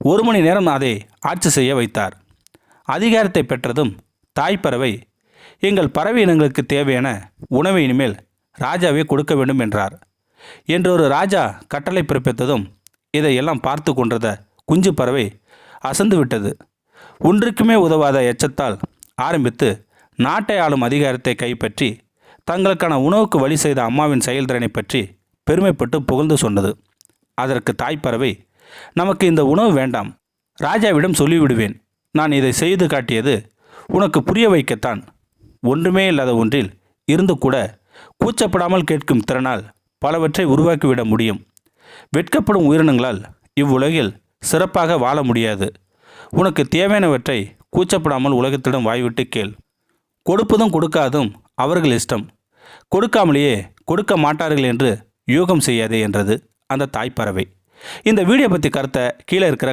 1 மணி நேரம் அதை ஆட்சி செய்ய வைத்தார். அதிகாரத்தை பெற்றதும் தாய்ப்பறவை, எங்கள் பறவை இனங்களுக்கு தேவையான உணவை இனிமேல் ராஜாவே கொடுக்க வேண்டும் என்றார். என்றொரு ராஜா கட்டளை பிறப்பித்ததும் இதையெல்லாம் பார்த்து கொண்டத குஞ்சு பறவை அசந்து விட்டது. ஒன்றுக்குமே உதவாத எச்சத்தால் ஆரம்பித்து நாட்டை ஆளும் அதிகாரத்தை கைப்பற்றி தங்களுக்கான உணவுக்கு வழி செய்த அம்மாவின் செயல்திறனை பற்றி பெருமைப்பட்டு புகழ்ந்து சொன்னது. அதற்கு தாய்ப்பறவை, நமக்கு இந்த உணவு வேண்டாம், ராஜாவிடம் சொல்லிவிடுவேன். நான் இதை செய்து காட்டியது உனக்கு புரிய வைக்கத்தான். ஒன்றுமே இல்லாத ஒன்றில் இருந்து கூட கூச்சப்படாமல் கேட்கும் திறனால் பலவற்றை உருவாக்கிவிட முடியும். வெட்கப்படும் உயிரினங்களால் இவ்வுலகில் சிறப்பாக வாழ முடியாது. உனக்கு தேவையானவற்றை கூச்சப்படாமல் உலகத்திடம் வாய்விட்டு கேள். கொடுப்பதும் கொடுக்காதும் அவர்கள் இஷ்டம். கொடுக்காமலேயே கொடுக்க மாட்டார்கள் என்று யூகம் செய்யாதே என்றது அந்த தாய்ப்பறவை. இந்த வீடியோ பற்றி கருத்தை கீழே இருக்கிற